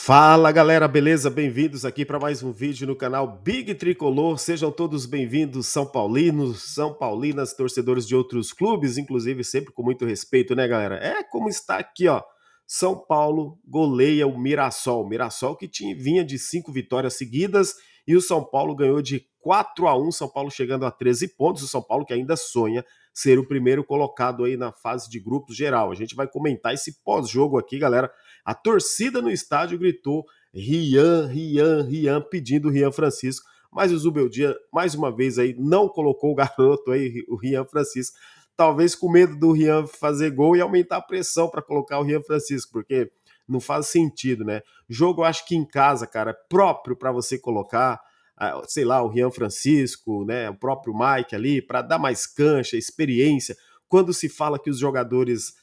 Fala galera, beleza? Bem-vindos aqui para mais um vídeo no canal Big Tricolor. Sejam todos bem-vindos, São Paulinos, São Paulinas, torcedores de outros clubes, inclusive sempre com muito respeito, né, galera? É como está aqui, ó. São Paulo goleia o Mirassol. Mirassol que vinha de 5 vitórias seguidas e o São Paulo ganhou de 4-1. São Paulo chegando a 13 pontos. O São Paulo que ainda sonha ser o primeiro colocado aí na fase de grupos geral. A gente vai comentar esse pós-jogo aqui, galera. A torcida no estádio gritou Rian, Rian, Rian, pedindo o Rian Francisco, mas o Zubeldia, mais uma vez aí, não colocou o garoto aí, o Rian Francisco, talvez com medo do Rian fazer gol e aumentar a pressão para colocar o Rian Francisco, porque não faz sentido, né? Jogo, eu acho que em casa, cara, é próprio para você colocar, sei lá, o Rian Francisco, né, o próprio Mike ali, para dar mais cancha, experiência. Quando se fala que os jogadores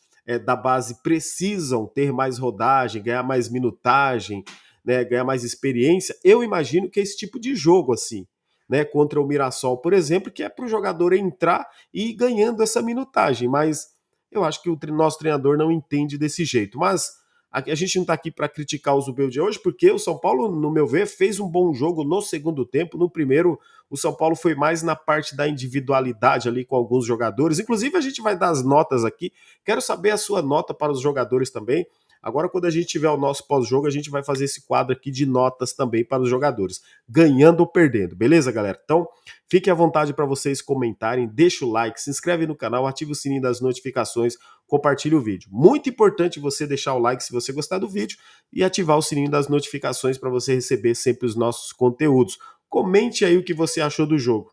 da base precisam ter mais rodagem, ganhar mais minutagem, né, ganhar mais experiência, eu imagino que é esse tipo de jogo assim, né, contra o Mirassol, por exemplo, que é para o jogador entrar e ir ganhando essa minutagem, mas eu acho que o nosso treinador não entende desse jeito. Mas a gente não está aqui para criticar o Zubeldia hoje, porque o São Paulo, no meu ver, fez um bom jogo no segundo tempo. No primeiro, o São Paulo foi mais na parte da individualidade ali com alguns jogadores. Inclusive, a gente vai dar as notas aqui. Quero saber a sua nota para os jogadores também. Agora, quando a gente tiver o nosso pós-jogo, a gente vai fazer esse quadro aqui de notas também para os jogadores, ganhando ou perdendo, beleza, galera? Então, fique à vontade para vocês comentarem, deixa o like, se inscreve no canal, ativa o sininho das notificações, compartilhe o vídeo. Muito importante você deixar o like se você gostar do vídeo e ativar o sininho das notificações para você receber sempre os nossos conteúdos. Comente aí o que você achou do jogo.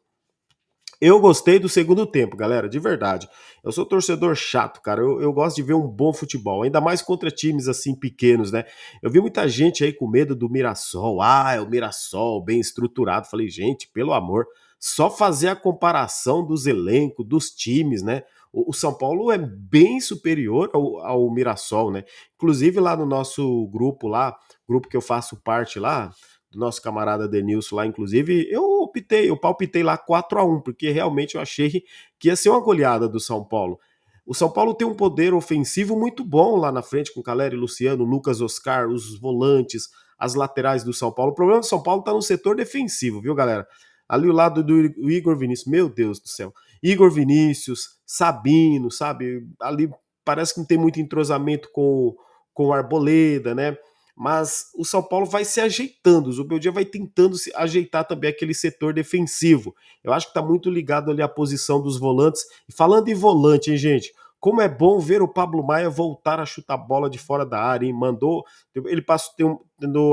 Eu gostei do segundo tempo, galera, de verdade. Eu sou torcedor chato, cara. Eu gosto de ver um bom futebol, ainda mais contra times assim pequenos, né? Eu vi muita gente aí com medo do Mirassol. Ah, é o Mirassol, bem estruturado. Falei, gente, pelo amor, só fazer a comparação dos elencos, dos times, né? O São Paulo é bem superior ao Mirassol, né? Inclusive lá no nosso grupo lá, grupo que eu faço parte lá, do nosso camarada Denilson lá, inclusive, eu palpitei lá 4-1, porque realmente eu achei que ia ser uma goleada do São Paulo. O São Paulo tem um poder ofensivo muito bom lá na frente, com Caleri, Luciano, Lucas Oscar, os volantes, as laterais do São Paulo. O problema do São Paulo tá no setor defensivo, viu, galera? Ali o lado do Igor Vinícius, meu Deus do céu. Igor Vinícius, Sabino, sabe? Ali parece que não tem muito entrosamento com o Arboleda, né? Mas o São Paulo vai se ajeitando, o Zubeldia vai tentando se ajeitar também aquele setor defensivo. Eu acho que está muito ligado ali à posição dos volantes. E falando em volante, hein, gente? Como é bom ver o Pablo Maia voltar a chutar a bola de fora da área, hein? Mandou. Ele passou,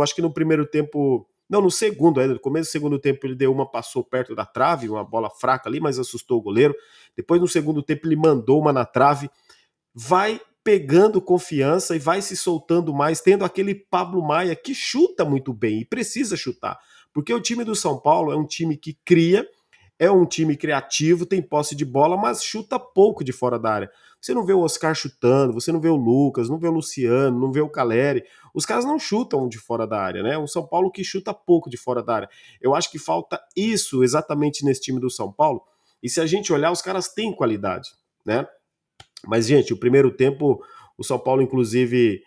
acho que no primeiro tempo. Não, no segundo ainda, no começo do segundo tempo ele deu uma, passou perto da trave, uma bola fraca ali, mas assustou o goleiro. Depois no segundo tempo ele mandou uma na trave, vai pegando confiança e vai se soltando mais, tendo aquele Pablo Maia que chuta muito bem e precisa chutar. Porque o time do São Paulo é um time que cria, é um time criativo, tem posse de bola, mas chuta pouco de fora da área. Você não vê o Oscar chutando, você não vê o Lucas, não vê o Luciano, não vê o Caleri. Os caras não chutam de fora da área, né? O São Paulo que chuta pouco de fora da área. Eu acho que falta isso exatamente nesse time do São Paulo. E se a gente olhar, os caras têm qualidade, né? Mas, gente, o primeiro tempo, o São Paulo, inclusive,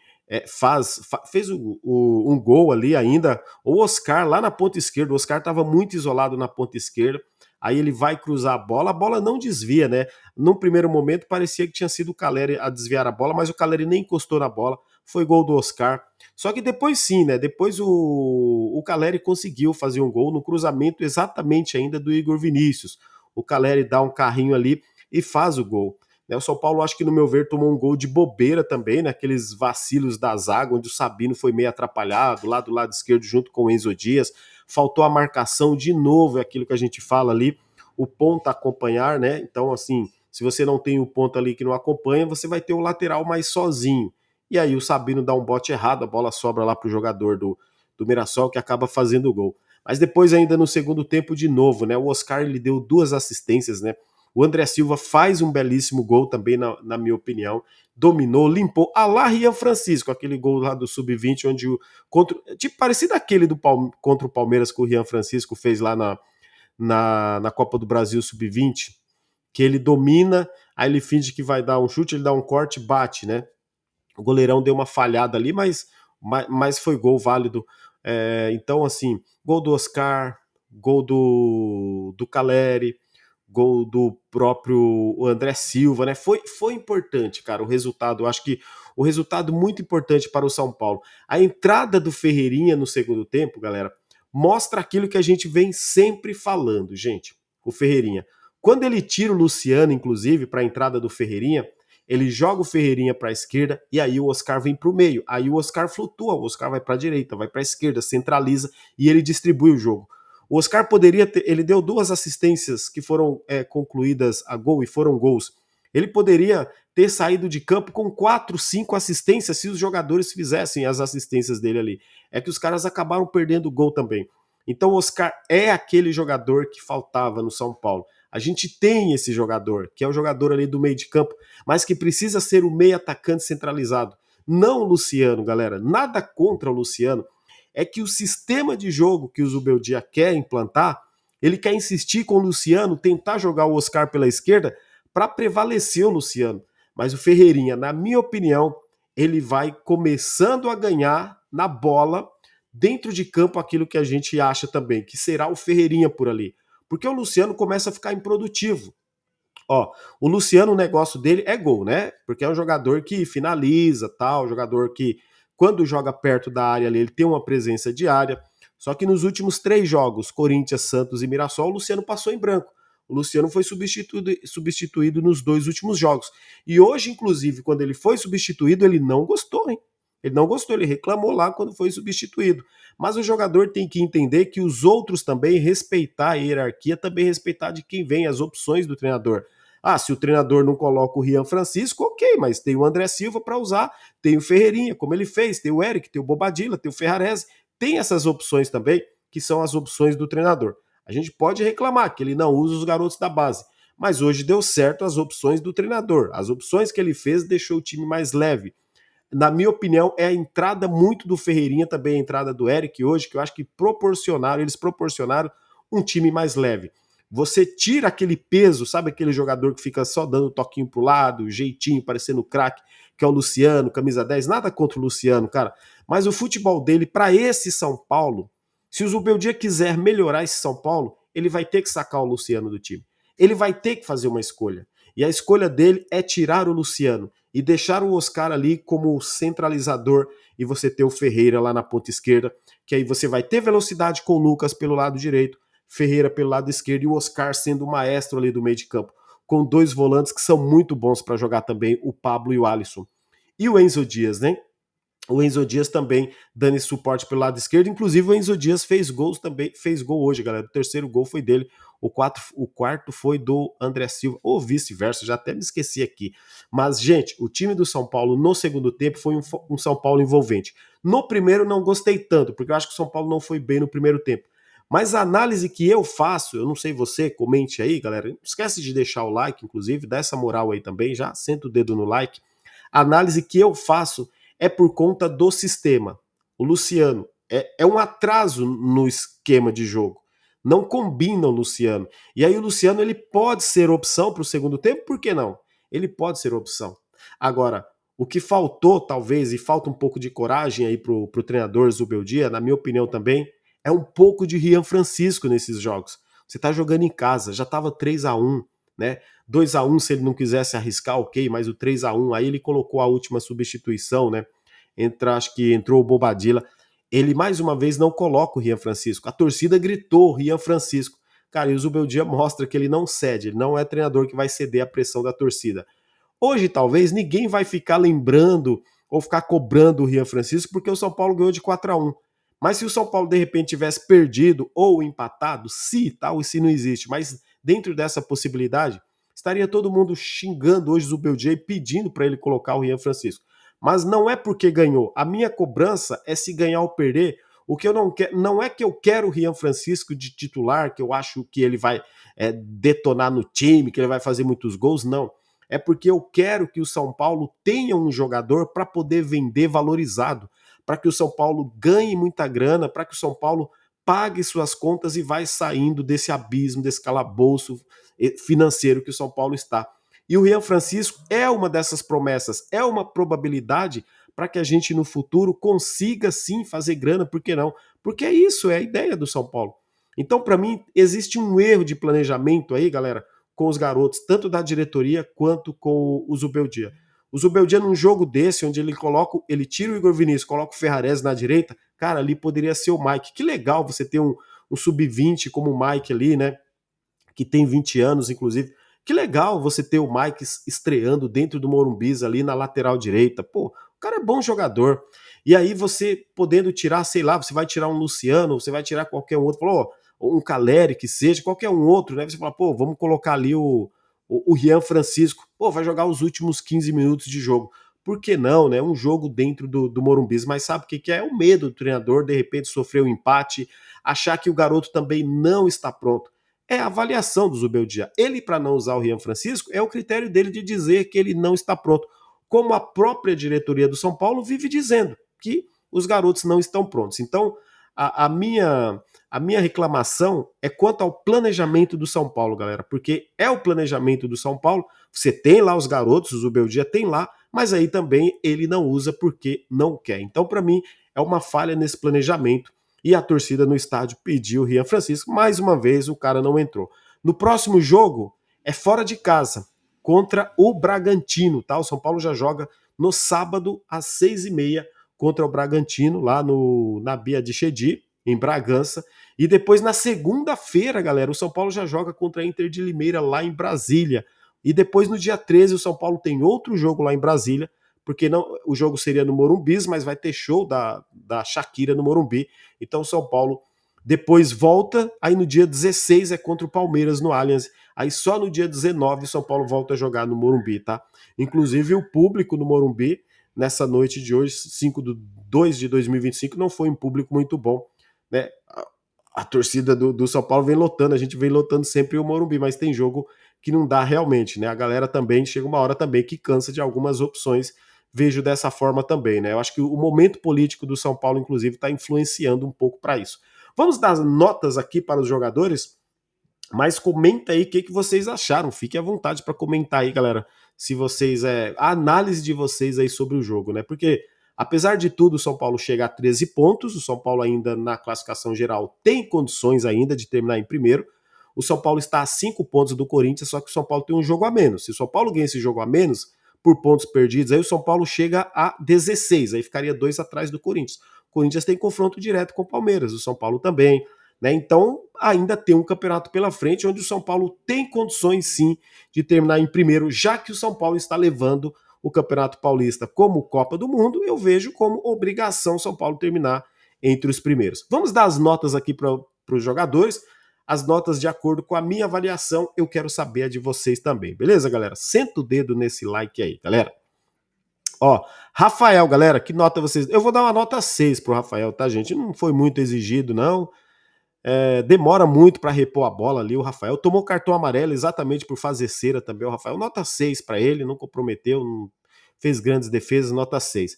fez um gol ali ainda. O Oscar lá na ponta esquerda, o Oscar estava muito isolado na ponta esquerda. Aí ele vai cruzar a bola não desvia, né? Num primeiro momento parecia que tinha sido o Caleri a desviar a bola, mas o Caleri nem encostou na bola. Foi gol do Oscar. Só que depois sim, né? Depois o Caleri conseguiu fazer um gol no cruzamento exatamente ainda do Igor Vinícius. O Caleri dá um carrinho ali e faz o gol. Né, o São Paulo, acho que no meu ver, tomou um gol de bobeira também, né? Aqueles vacilos da zaga, onde o Sabino foi meio atrapalhado, lá do lado esquerdo, junto com o Enzo Dias. Faltou a marcação de novo, é aquilo que a gente fala ali, o ponta acompanhar, né? Então, assim, se você não tem o ponta ali que não acompanha, você vai ter o lateral mais sozinho. E aí o Sabino dá um bote errado, a bola sobra lá pro jogador do Mirassol, que acaba fazendo o gol. Mas depois, ainda no segundo tempo, de novo, né? O Oscar ele deu 2 assistências, né? O André Silva faz um belíssimo gol também, na minha opinião. Dominou, limpou. A lá Rian Francisco, aquele gol lá do Sub-20, onde tipo, parecido aquele contra o Palmeiras que o Rian Francisco fez lá na Copa do Brasil Sub-20, que ele domina, aí ele finge que vai dar um chute, ele dá um corte, bate, né? O goleirão deu uma falhada ali, mas mas foi gol válido. Então, assim, gol do Oscar, gol do Caleri, gol do próprio André Silva, né? Foi importante, cara, o resultado. Eu acho que o resultado muito importante para o São Paulo. A entrada do Ferreirinha no segundo tempo, galera, mostra aquilo que a gente vem sempre falando, gente. O Ferreirinha. Quando ele tira o Luciano, inclusive, para a entrada do Ferreirinha, ele joga o Ferreirinha para a esquerda e aí o Oscar vem para o meio. Aí o Oscar flutua, o Oscar vai para a direita, vai para a esquerda, centraliza e ele distribui o jogo. O Oscar poderia ter, ele deu duas assistências que foram concluídas a gol e foram gols. Ele poderia ter saído de campo com 4, 5 assistências se os jogadores fizessem as assistências dele ali. É que os caras acabaram perdendo o gol também. Então o Oscar é aquele jogador que faltava no São Paulo. A gente tem esse jogador, que é o jogador ali do meio de campo, mas que precisa ser o meio atacante centralizado. Não o Luciano, galera. Nada contra o Luciano. É que o sistema de jogo que o Zubeldia quer implantar, ele quer insistir com o Luciano, tentar jogar o Oscar pela esquerda para prevalecer o Luciano. Mas o Ferreirinha, na minha opinião, ele vai começando a ganhar na bola, dentro de campo, aquilo que a gente acha também, que será o Ferreirinha por ali. Porque o Luciano começa a ficar improdutivo. Ó, o Luciano, o negócio dele é gol, né? Porque é um jogador que finaliza, tal, jogador que quando joga perto da área ali, ele tem uma presença de área. Só que nos últimos 3 jogos, Corinthians, Santos e Mirassol, o Luciano passou em branco. O Luciano foi substituído nos 2 últimos jogos. E hoje, inclusive, quando ele foi substituído, ele não gostou, hein? Ele não gostou, ele reclamou lá quando foi substituído. Mas o jogador tem que entender que os outros também respeitar a hierarquia, também respeitar de quem vem, as opções do treinador. Ah, se o treinador não coloca o Rian Francisco, ok, mas tem o André Silva para usar, tem o Ferreirinha, como ele fez, tem o Eric, tem o Bobadilla, tem o Ferrarese, tem essas opções também, que são as opções do treinador. A gente pode reclamar que ele não usa os garotos da base, mas hoje deu certo as opções do treinador. As opções que ele fez deixou o time mais leve. Na minha opinião, é a entrada muito do Ferreirinha, também a entrada do Eric hoje, que eu acho que eles proporcionaram um time mais leve. Você tira aquele peso, sabe aquele jogador que fica só dando toquinho pro lado, jeitinho, parecendo craque, que é o Luciano, camisa 10, nada contra o Luciano, cara, mas o futebol dele, para esse São Paulo, se o Zubeldia quiser melhorar esse São Paulo, ele vai ter que sacar o Luciano do time. Ele vai ter que fazer uma escolha. E a escolha dele é tirar o Luciano e deixar o Oscar ali como centralizador e você ter o Ferreira lá na ponta esquerda, que aí você vai ter velocidade com o Lucas pelo lado direito, Ferreira pelo lado esquerdo e o Oscar sendo o maestro ali do meio de campo, com 2 volantes que são muito bons para jogar também, o Pablo e o Alisson. E o Enzo Dias, né? O Enzo Dias também dando esse suporte pelo lado esquerdo. Inclusive, o Enzo Dias fez gols também, fez gol hoje, galera. O terceiro gol foi dele, o quarto foi do André Silva, ou vice-versa, já até me esqueci aqui. Mas, gente, o time do São Paulo no segundo tempo foi um São Paulo envolvente. No primeiro, não gostei tanto, porque eu acho que o São Paulo não foi bem no primeiro tempo. Mas a análise que eu faço, eu não sei você, comente aí, galera. Não esquece de deixar o like, inclusive, dá essa moral aí também, já senta o dedo no like. A análise que eu faço é por conta do sistema. O Luciano é um atraso no esquema de jogo. Não combina o Luciano. E aí o Luciano ele pode ser opção para o segundo tempo, por que não? Ele pode ser opção. Agora, o que faltou, talvez, e falta um pouco de coragem aí pro treinador Zubeldia, na minha opinião também, é um pouco de Rian Francisco nesses jogos. Você tá jogando em casa, já tava 3-1, né? 2-1 se ele não quisesse arriscar, ok, mas o 3-1, aí ele colocou a última substituição, né? Acho que entrou o Bobadilla. Ele mais uma vez não coloca o Rian Francisco. A torcida gritou Rian Francisco. Cara, e o Zubeldia mostra que ele não cede, ele não é treinador que vai ceder à pressão da torcida. Hoje, talvez, ninguém vai ficar lembrando ou ficar cobrando o Rian Francisco porque o São Paulo ganhou de 4-1. Mas se o São Paulo, de repente, tivesse perdido ou empatado, se tal, e se não existe, mas dentro dessa possibilidade, estaria todo mundo xingando hoje o Zubeldia e pedindo para ele colocar o Rian Francisco. Mas não é porque ganhou. A minha cobrança é se ganhar ou perder. O que eu não quero, não é que eu quero o Rian Francisco de titular, que eu acho que ele vai detonar no time, que ele vai fazer muitos gols, não. É porque eu quero que o São Paulo tenha um jogador para poder vender valorizado, para que o São Paulo ganhe muita grana, para que o São Paulo pague suas contas e vai saindo desse abismo, desse calabouço financeiro que o São Paulo está. E o Rian Francisco é uma dessas promessas, é uma probabilidade para que a gente no futuro consiga sim fazer grana, por que não? Porque é isso, é a ideia do São Paulo. Então, para mim, existe um erro de planejamento aí, galera, com os garotos, tanto da diretoria quanto com o Zubeldia. O Zubeldia, num jogo desse, onde ele tira o Igor Vinícius, coloca o Ferrarese na direita, cara, ali poderia ser o Mike. Que legal você ter um sub-20 como o Mike ali, né? Que tem 20 anos, inclusive. Que legal você ter o Mike estreando dentro do Morumbis ali na lateral direita. Pô, o cara é bom jogador. E aí você podendo tirar, sei lá, você vai tirar um Luciano, você vai tirar qualquer um outro, falou, um Caleri que seja, qualquer um outro, né? Você fala, pô, vamos colocar ali o Rian Francisco. Pô, vai jogar os últimos 15 minutos de jogo. Por que não, né? Um jogo dentro do Morumbis, mas sabe o que é? É o medo do treinador, de repente sofrer um empate, achar que o garoto também não está pronto. É a avaliação do Zubeldia. Ele, para não usar o Rian Francisco, é o critério dele de dizer que ele não está pronto. Como a própria diretoria do São Paulo vive dizendo que os garotos não estão prontos. Então, a, a minha, a minha reclamação é quanto ao planejamento do São Paulo, galera, porque é o planejamento do São Paulo. Você tem lá os garotos, o Zubeldia tem lá, mas aí também ele não usa porque não quer. Então, para mim, é uma falha nesse planejamento e a torcida no estádio pediu o Rian Francisco. Mais uma vez, o cara não entrou. No próximo jogo, é fora de casa, contra o Bragantino, tá? O São Paulo já joga no sábado, às 6h30, contra o Bragantino, lá na Bia de Chedi, em Bragança. E depois, na segunda-feira, galera, o São Paulo já joga contra a Inter de Limeira, lá em Brasília. E depois, no dia 13, o São Paulo tem outro jogo lá em Brasília, porque não, o jogo seria no Morumbis, mas vai ter show da Shakira no Morumbi. Então o São Paulo depois volta, aí no dia 16 é contra o Palmeiras no Allianz. Aí só no dia 19 o São Paulo volta a jogar no Morumbi, tá? Inclusive o público no Morumbi, nessa noite de hoje, 5/2 de 2025, não foi um público muito bom, né? A torcida do São Paulo vem lotando, a gente vem lotando sempre o Morumbi, mas tem jogo que não dá realmente, né? A galera também, chega uma hora também que cansa de algumas opções, vejo dessa forma também, né? Eu acho que o momento político do São Paulo, inclusive, está influenciando um pouco para isso. Vamos dar notas aqui para os jogadores, mas comenta aí o que vocês acharam. Fique à vontade para comentar aí, galera, se vocês a análise de vocês aí sobre o jogo, né? Porque apesar de tudo, o São Paulo chega a 13 pontos, o São Paulo ainda na classificação geral tem condições ainda de terminar em primeiro. O São Paulo está a 5 pontos do Corinthians, só que o São Paulo tem um jogo a menos. Se o São Paulo ganha esse jogo a menos, por pontos perdidos, aí o São Paulo chega a 16, aí ficaria 2 atrás do Corinthians. O Corinthians tem confronto direto com o Palmeiras, o São Paulo também, né? Então ainda tem um campeonato pela frente, onde o São Paulo tem condições sim de terminar em primeiro, já que o São Paulo está levando o Campeonato Paulista como Copa do Mundo, eu vejo como obrigação São Paulo terminar entre os primeiros. Vamos dar as notas aqui para os jogadores, as notas de acordo com a minha avaliação, eu quero saber a de vocês também, beleza, galera? Senta o dedo nesse like aí, galera. Ó, Rafael, galera, que nota vocês... Eu vou dar uma nota 6 pro Rafael, tá, gente? Não foi muito exigido, não. Demora muito para repor a bola ali, o Rafael. Tomou cartão amarelo exatamente por fazer cera também, o Rafael. Nota 6 para ele, não comprometeu, não fez grandes defesas, nota 6.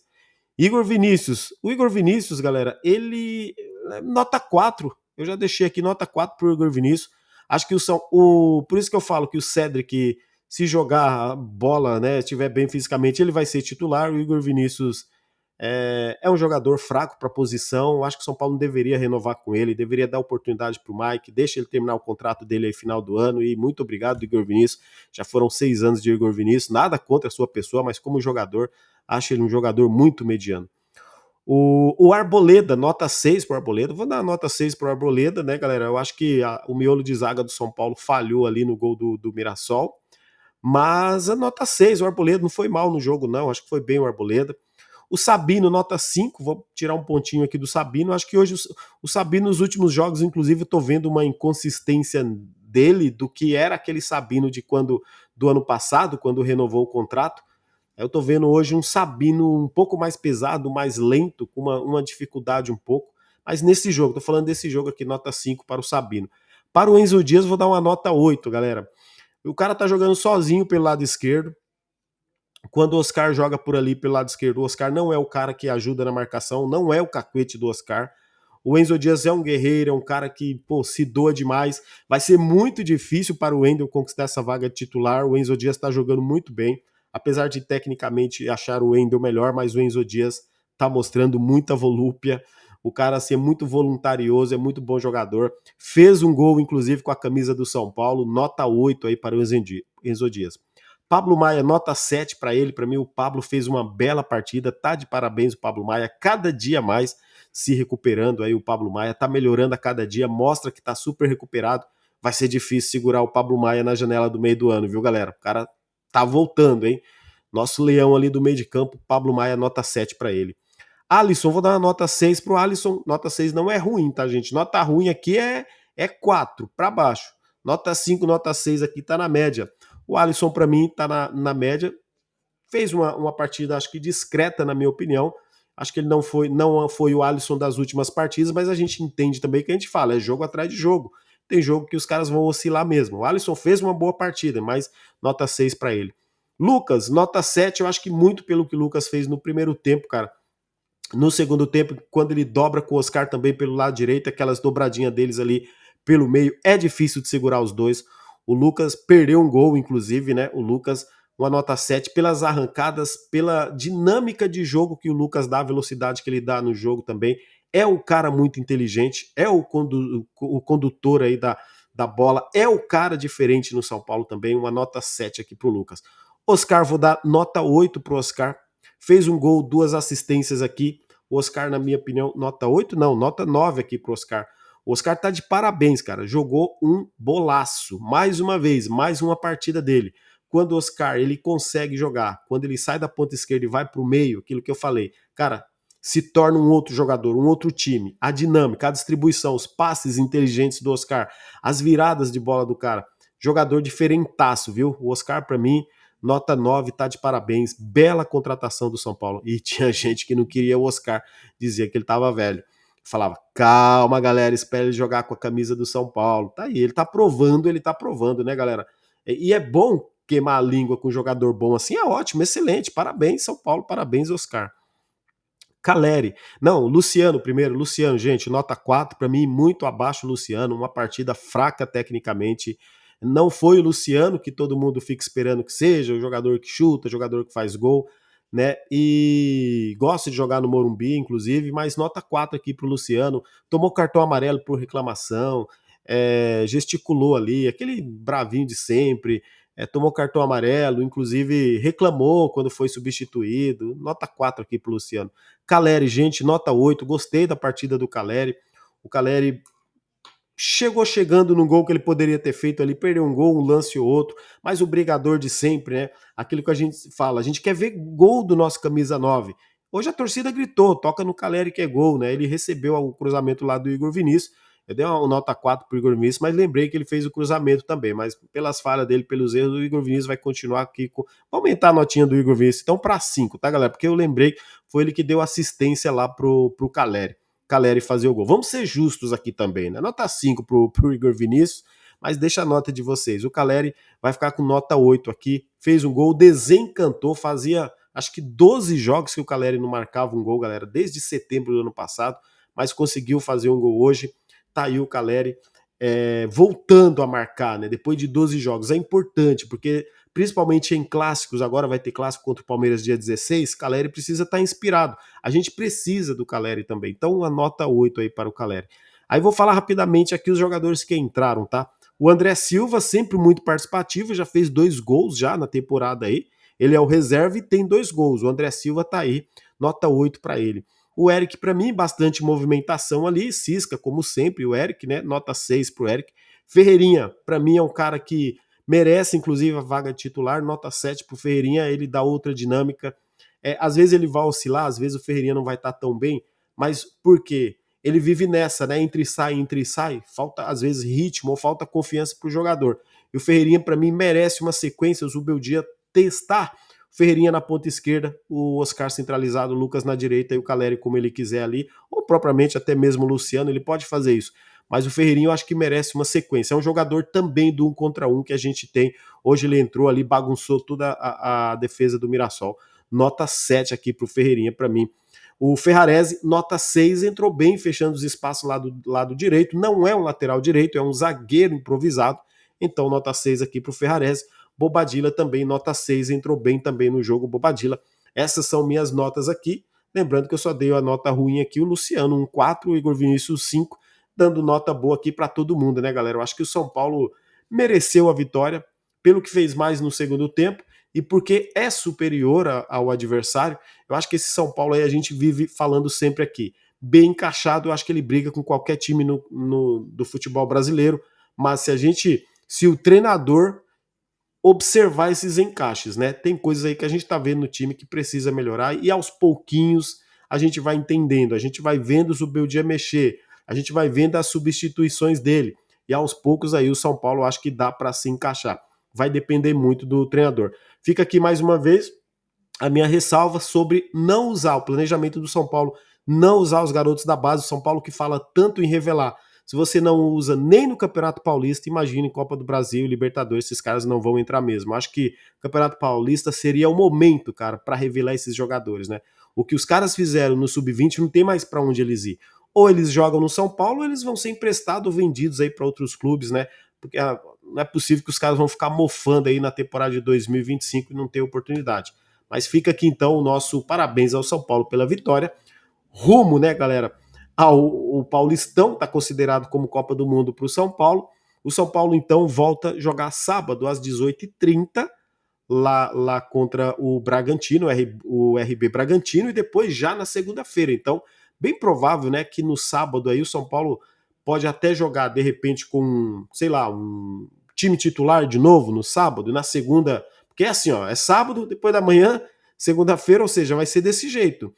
Igor Vinícius. O Igor Vinícius, galera, ele... Nota 4. Eu já deixei aqui nota 4 pro Igor Vinícius. Acho que por isso que eu falo que o Cedric, se jogar a bola, né, estiver bem fisicamente, ele vai ser titular. O Igor Vinícius é um jogador fraco para a posição. Acho que o São Paulo não deveria renovar com ele, deveria dar oportunidade para o Mike, deixa ele terminar o contrato dele aí final do ano. E muito obrigado, Igor Vinícius. Já foram 6 anos de Igor Vinícius, nada contra a sua pessoa, mas como jogador, acho ele um jogador muito mediano. O Arboleda, nota 6 para o Arboleda. Vou dar nota 6 para o Arboleda, né, galera? Eu acho que o miolo de zaga do São Paulo falhou ali no gol do Mirassol. Mas a nota 6, o Arboleda não foi mal no jogo, não. Acho que foi bem o Arboleda. O Sabino, nota 5, vou tirar um pontinho aqui do Sabino. Acho que hoje o Sabino, nos últimos jogos, inclusive, eu tô vendo uma inconsistência dele do que era aquele Sabino do ano passado, quando renovou o contrato. Eu tô vendo hoje um Sabino um pouco mais pesado, mais lento, com uma dificuldade um pouco. Mas nesse jogo, tô falando desse jogo aqui, nota 5 para o Sabino. Para o Enzo Dias, vou dar uma nota 8, galera. O cara tá jogando sozinho pelo lado esquerdo. Quando o Oscar joga por ali pelo lado esquerdo, o Oscar não é o cara que ajuda na marcação, não é o cacuete do Oscar. O Enzo Dias é um guerreiro, é um cara que, pô, se doa demais. Vai ser muito difícil para o Wendel conquistar essa vaga de titular. O Enzo Dias está jogando muito bem. apesar de tecnicamente achar o Wendel melhor, mas o Enzo Dias tá mostrando muita volúpia, o cara assim, é muito voluntarioso, é muito bom jogador, fez um gol inclusive com a camisa do São Paulo, nota 8 aí para o Enzo Dias. Pablo Maia, nota 7 para ele, para mim o Pablo fez uma bela partida, tá de parabéns o Pablo Maia, cada dia mais se recuperando aí o Pablo Maia, tá melhorando a cada dia, mostra que tá super recuperado, vai ser difícil segurar o Pablo Maia na janela do meio do ano, viu galera? O cara tá voltando, hein? Nosso leão ali do meio de campo, Pablo Maia, nota 7 para ele. Alisson, vou dar uma nota 6 pro Alisson. Nota 6 não é ruim, tá, gente? Nota ruim aqui é 4 para baixo. Nota 5, nota 6 aqui tá na média. O Alisson, para mim, tá na média. Fez uma partida, acho que discreta, na minha opinião. Acho que ele não foi o Alisson das últimas partidas, mas a gente entende também que a gente fala, é jogo atrás de jogo. Tem jogo que os caras vão oscilar mesmo. O Alisson fez uma boa partida, mas nota 6 para ele. Lucas, nota 7, eu acho que muito pelo que o Lucas fez no primeiro tempo, cara. No segundo tempo, quando ele dobra com o Oscar também pelo lado direito, aquelas dobradinhas deles ali pelo meio, é difícil de segurar os dois. O Lucas perdeu um gol, inclusive, né? O Lucas, uma nota 7 pelas arrancadas, pela dinâmica de jogo que o Lucas dá, a velocidade que ele dá no jogo também. É um cara muito inteligente, é o condutor aí da bola, é o cara diferente no São Paulo também. Uma nota 7 aqui pro Lucas. Oscar, vou dar nota 8 pro Oscar. Fez um gol, 2 assistências aqui. O Oscar, na minha opinião, nota 8? Não, nota 9 aqui pro Oscar. O Oscar tá de parabéns, cara. Jogou um bolaço. Mais uma vez, mais uma partida dele. Quando o Oscar ele consegue jogar, quando ele sai da ponta esquerda e vai pro meio, aquilo que eu falei, cara, se torna um outro jogador, um outro time. A dinâmica, a distribuição, os passes inteligentes do Oscar, as viradas de bola do cara. Jogador diferentaço, viu? O Oscar, para mim, nota 9, tá de parabéns. Bela contratação do São Paulo. E tinha gente que não queria o Oscar, dizia que ele tava velho. Falava, calma, galera, espera ele jogar com a camisa do São Paulo. Tá aí, ele tá provando, né, galera? E é bom queimar a língua com um jogador bom assim, é ótimo, excelente. Parabéns, São Paulo, parabéns, Oscar. Caleri. Não, Luciano primeiro. Luciano, gente, nota 4 para mim, muito abaixo Luciano, uma partida fraca tecnicamente. Não foi o Luciano que todo mundo fica esperando que seja, o jogador que chuta, o jogador que faz gol, né? E gosta de jogar no Morumbi, inclusive, mas nota 4 aqui pro Luciano. Tomou cartão amarelo por reclamação, gesticulou ali, aquele bravinho de sempre, tomou cartão amarelo, inclusive reclamou quando foi substituído. Nota 4 aqui pro Luciano. Caleri, gente, nota 8. Gostei da partida do Caleri. O Caleri chegou chegando no gol que ele poderia ter feito ali, perdeu um gol, um lance ou outro, mas o brigador de sempre, né? Aquilo que a gente fala, a gente quer ver gol do nosso camisa 9. Hoje a torcida gritou, toca no Caleri que é gol, né? Ele recebeu o cruzamento lá do Igor Vinícius. Eu dei uma nota 4 pro Igor Vinícius, mas lembrei que ele fez o cruzamento também. Mas pelas falhas dele, pelos erros, o Igor Vinícius vai continuar aqui. Vou aumentar a notinha do Igor Vinícius, então, para 5, tá, galera? Porque eu lembrei, foi ele que deu assistência lá pro Caleri. Caleri fazer o gol. Vamos ser justos aqui também, né? Nota 5 pro Igor Vinícius, mas deixa a nota de vocês. O Caleri vai ficar com nota 8 aqui. Fez um gol, desencantou, fazia acho que 12 jogos que o Caleri não marcava um gol, galera, desde setembro do ano passado, mas conseguiu fazer um gol hoje. Tá aí o Caleri voltando a marcar, né? Depois de 12 jogos. É importante, porque principalmente em clássicos, agora vai ter clássico contra o Palmeiras dia 16, Caleri precisa estar inspirado. A gente precisa do Caleri também. Então, uma nota 8 aí para o Caleri. Aí vou falar rapidamente aqui os jogadores que entraram, tá? O André Silva, sempre muito participativo, já fez 2 gols já na temporada aí. Ele é o reserva e tem 2 gols. O André Silva tá aí, nota 8 para ele. O Eric, para mim, bastante movimentação ali, cisca, como sempre, o Eric, né? Nota 6 pro Eric. Ferreirinha, para mim, é um cara que merece, inclusive, a vaga de titular, nota 7 pro Ferreirinha, ele dá outra dinâmica. Às vezes ele vai oscilar, às vezes o Ferreirinha não vai estar tão bem, mas por quê? Ele vive nessa, né? Entre e sai, falta às vezes ritmo ou falta confiança pro jogador. E o Ferreirinha, para mim, merece uma sequência, o Zubeldia testar Ferreirinha na ponta esquerda, o Oscar centralizado, o Lucas na direita e o Caleri como ele quiser ali, ou propriamente até mesmo o Luciano, ele pode fazer isso. Mas o Ferreirinha eu acho que merece uma sequência. É um jogador também do 1 contra 1 que a gente tem. Hoje ele entrou ali, bagunçou toda a defesa do Mirassol. Nota 7 aqui pro Ferreirinha para mim. O Ferrarese, nota 6, entrou bem, fechando os espaços lá do lado direito. Não é um lateral direito, é um zagueiro improvisado. Então, nota 6 aqui pro Ferrarese. Bobadilla também, nota 6, entrou bem também no jogo, Bobadilla. Essas são minhas notas aqui. Lembrando que eu só dei a nota ruim aqui, o Luciano, um 4, o Igor Vinícius 5, dando nota boa aqui para todo mundo, né, galera? Eu acho que o São Paulo mereceu a vitória pelo que fez mais no segundo tempo e porque é superior ao adversário. Eu acho que esse São Paulo aí a gente vive falando sempre aqui. Bem encaixado, eu acho que ele briga com qualquer time do futebol brasileiro, mas se o treinador observar esses encaixes, né? Tem coisas aí que a gente tá vendo no time que precisa melhorar e aos pouquinhos a gente vai entendendo, a gente vai vendo o Zubeldia mexer, a gente vai vendo as substituições dele e aos poucos aí o São Paulo acho que dá para se encaixar. Vai depender muito do treinador. Fica aqui mais uma vez a minha ressalva sobre não usar o planejamento do São Paulo, não usar os garotos da base. O São Paulo que fala tanto em revelar. Se você não usa nem no Campeonato Paulista, imagine Copa do Brasil, Libertadores, esses caras não vão entrar mesmo. Acho que o Campeonato Paulista seria o momento, cara, para revelar esses jogadores, né? O que os caras fizeram no Sub-20 não tem mais para onde eles ir. Ou eles jogam no São Paulo, ou eles vão ser emprestados ou vendidos aí para outros clubes, né? Porque não é possível que os caras vão ficar mofando aí na temporada de 2025 e não ter oportunidade. Mas fica aqui então o nosso parabéns ao São Paulo pela vitória. Rumo, né, galera, o Paulistão, está considerado como Copa do Mundo para o São Paulo. O São Paulo então volta a jogar sábado às 18h30 lá contra o Bragantino, o RB Bragantino, e depois já na segunda-feira. Então, bem provável, né, que no sábado aí o São Paulo pode até jogar de repente com, sei lá, um time titular de novo no sábado, e na segunda, porque é assim, ó, é sábado, depois da manhã, segunda-feira, ou seja, vai ser desse jeito.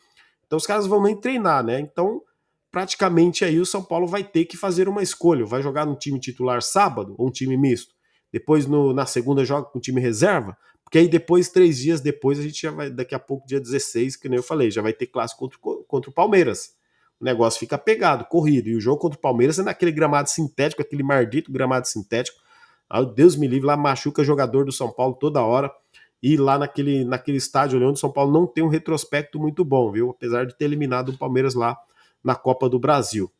Então os caras vão nem treinar, né? Então, praticamente aí o São Paulo vai ter que fazer uma escolha. Vai jogar no time titular sábado ou um time misto? Depois na segunda joga com o time reserva? Porque aí depois, 3 dias depois, a gente já vai, daqui a pouco, dia 16, que nem eu falei, já vai ter clássico contra o Palmeiras. O negócio fica pegado, corrido. E o jogo contra o Palmeiras é naquele gramado sintético, aquele maldito gramado sintético. Ah, Deus me livre, lá machuca jogador do São Paulo toda hora. E lá naquele estádio onde o São Paulo não tem um retrospecto muito bom, viu? Apesar de ter eliminado o Palmeiras lá na Copa do Brasil.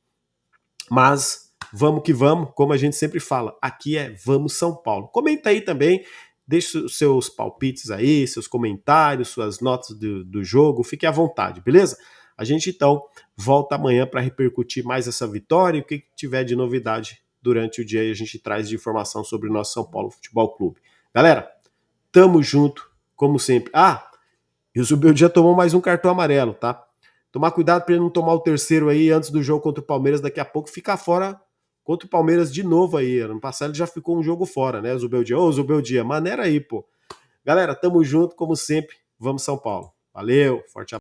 Mas vamos que vamos, como a gente sempre fala, aqui é Vamos São Paulo. Comenta aí também, deixe os seus palpites aí, seus comentários, suas notas do jogo, fique à vontade, beleza? A gente então volta amanhã para repercutir mais essa vitória e o que tiver de novidade durante o dia aí a gente traz de informação sobre o nosso São Paulo Futebol Clube. Galera, tamo junto, como sempre. Ah, e o Zubeldia tomou mais um cartão amarelo, tá? Tomar cuidado para ele não tomar o terceiro aí antes do jogo contra o Palmeiras, daqui a pouco ficar fora contra o Palmeiras de novo aí. Ano passado ele já ficou um jogo fora, né, Zubeldia? Ô, Zubeldia, maneira aí, pô. Galera, tamo junto, como sempre. Vamos São Paulo. Valeu, forte abraço.